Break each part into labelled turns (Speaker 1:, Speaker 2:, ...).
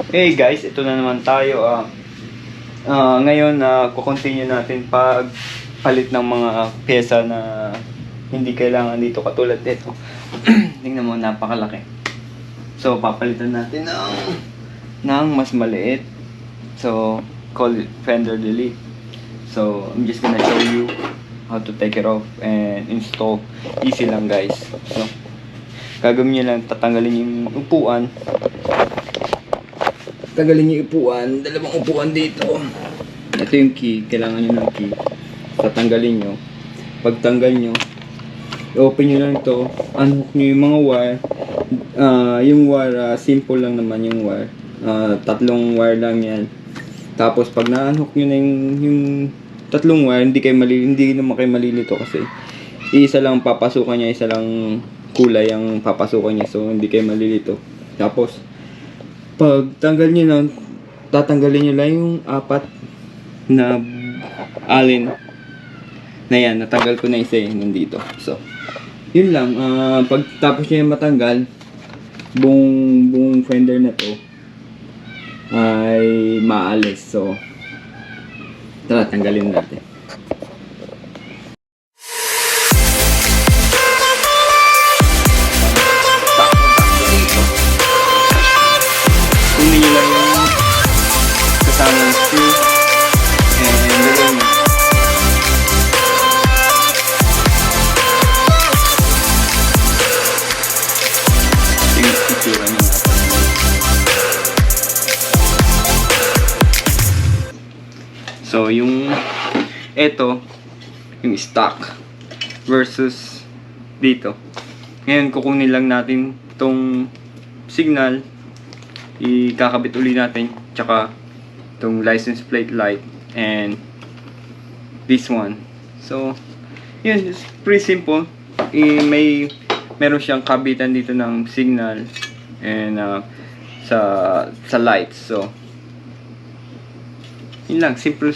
Speaker 1: Hey guys, ito na naman tayo. Ngayon, kukontinue natin pagpalit ng mga pyesa na hindi kailangan dito. Katulad dito. Tingnan mo, napakalaki. So, papalitan natin ng mas maliit. So, call it fender delete. So, I'm just gonna show you how to take it off and install. Easy lang guys. So, gagawin nyo lang, tatanggalin yung upuan. Tagalin yung upuan, dalawang upuan dito. Ito yung key, kailangan nyo ng key. Tatanggalin nyo. Pagtanggal nyo, i-open nyo lang ito. Unhook nyo yung mga wire. Yung wire, simple lang naman yung wire. 3 wire lang yan. Tapos pag na-unhook nyo na yung 3 wire, hindi naman kayo malilito kasi isa lang papasukan niya, isa lang kulay ang papasukan niya. So hindi kayo malilito. Tapos pag tanggal nyo na, tatanggalin nyo lang yung 4 na alin na yan. Natanggal ko na isa nandito. So, yun lang. Pag tapos nyo yung matanggal, buong fender na to ay maalis. So, tara, tanggalin natin. Kunin nyo lang yung kasamang screw and gawin nyo. Yung itsura nyo natin. So yung yung stock versus dito. Ngayon kukunin lang natin itong signal, ikakabit uli natin, tsaka itong license plate light and this one. So yun, it's pretty simple. Meron siyang kabitan dito ng signal and sa lights. So yun lang, simple.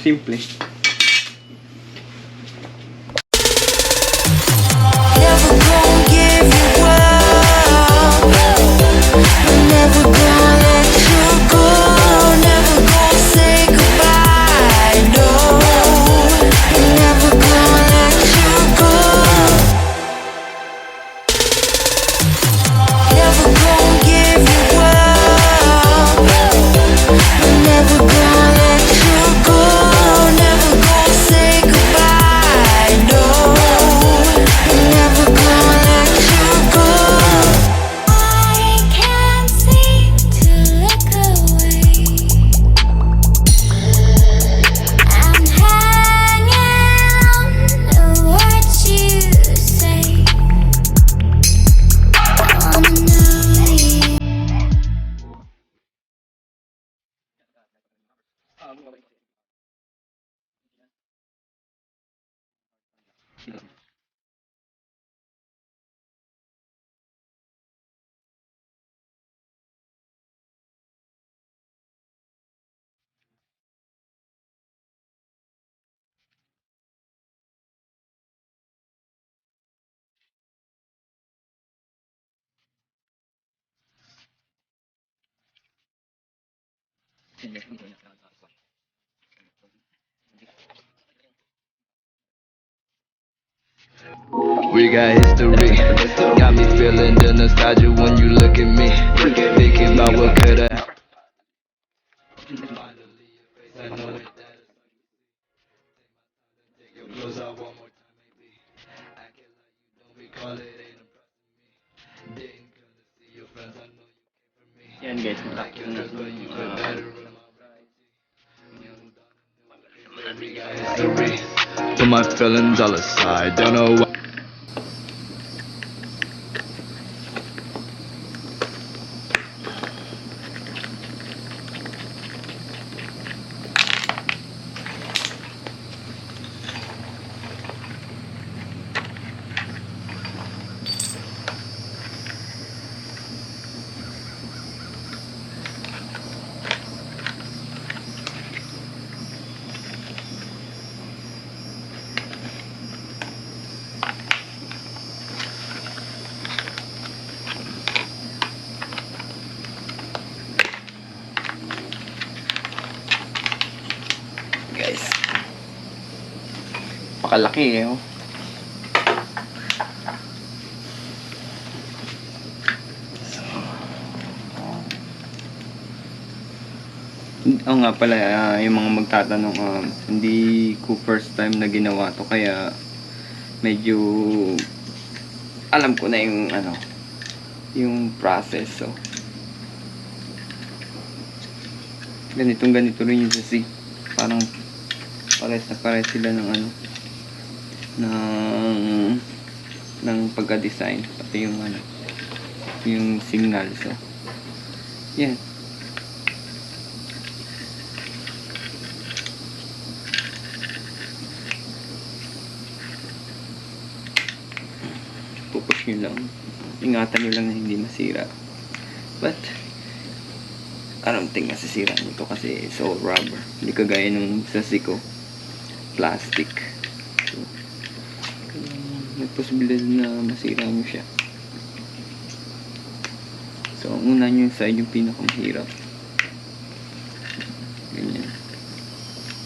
Speaker 2: We got history, got me feeling the nostalgia when you look at me, thinking about what could've happened. Finally, your face, I know it, that is like you see. Take your clothes off one more time, maybe. Acting like you don't recall it, ain't impressing me. Didn't come to see your friends, I know you came for me.
Speaker 1: Yan guys,
Speaker 2: Like your dress, but you put better in my variety. We got history, put my feelings all aside, don't know why.
Speaker 1: Napakalaki eh. Oh. Oo nga pala, yung mga magtatanong, hindi ko first time na ginawa to, kaya medyo alam ko na yung ano, yung process. So ganito rin yung sasi, parang pares na pares sila ng ano, ng pagka-design, pati yung ano, yung signal. So yan. Pupush nyo lang, ingatan nyo lang na hindi masira, but I don't think masisira nito kasi it's all rubber, hindi kagaya nung sa Siko plastic. So may posibilidad na masira nyo siya. So ang una nyo yung side, yung pinakamahirap, ganyan.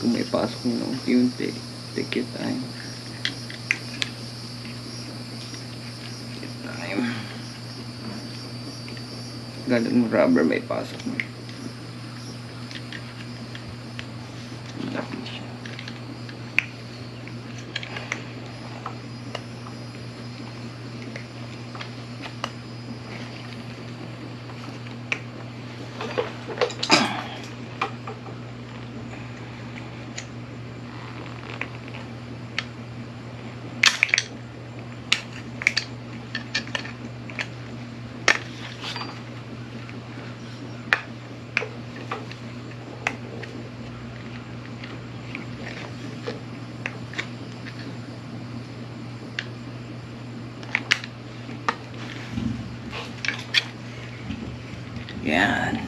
Speaker 1: Kung may pasok nyo na unti-unti, take your time. Galing mo rubber, may pasok mo. Yan.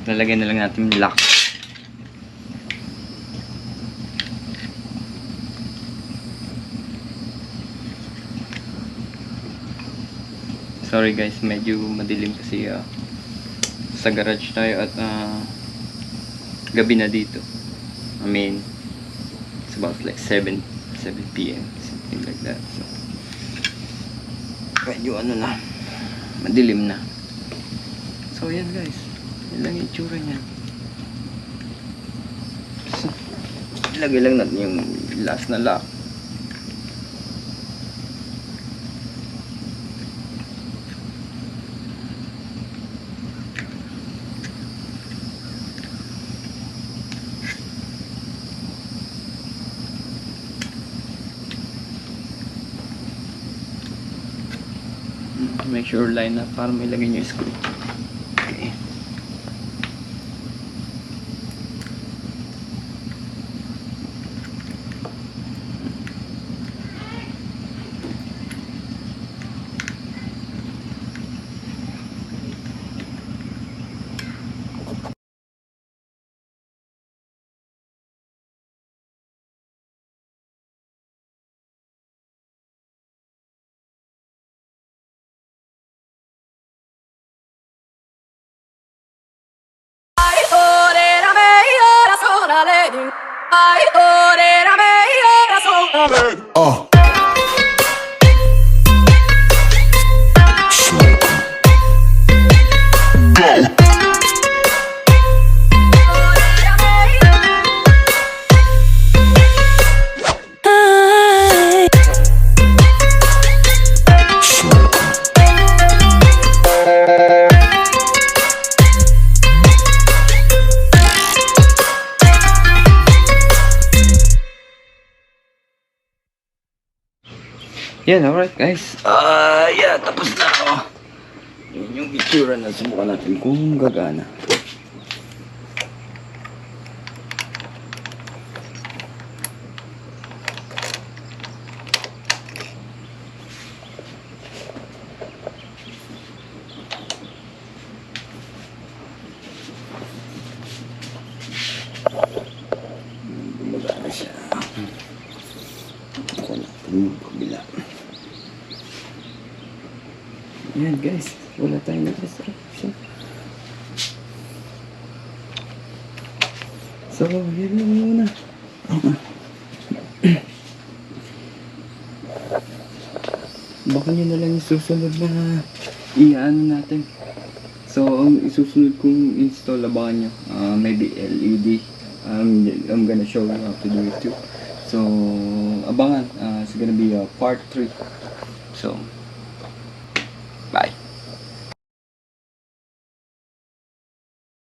Speaker 1: Lalagyan na lang natin yung lock. Sorry guys, medyo madilim kasi sa garage tayo at gabi na dito. I mean, it's about like 7 PM, something like that. So medyo ano na, madilim na. So yan guys, yun lang yung itsura niya. So, ilagay lang natin yung last na lock. Make sure line up para may lagay nyo yung screw. Okay.
Speaker 3: Oh.
Speaker 1: Yan, alright guys. Yeah, tapos na. Yun yung itsura na, subukan natin kung gagana. Gumagana siya. Ako natin yung kabila. Yan guys, wala tayong nag-distraction. So, yun lang muna. Baka nyo na lang yung susunod na iyan natin. So, ang isusunod kong install, abangan nyo. Maybe LED. I'm gonna show you how to do it too. So, abangan. It's gonna be part 3. So, bye.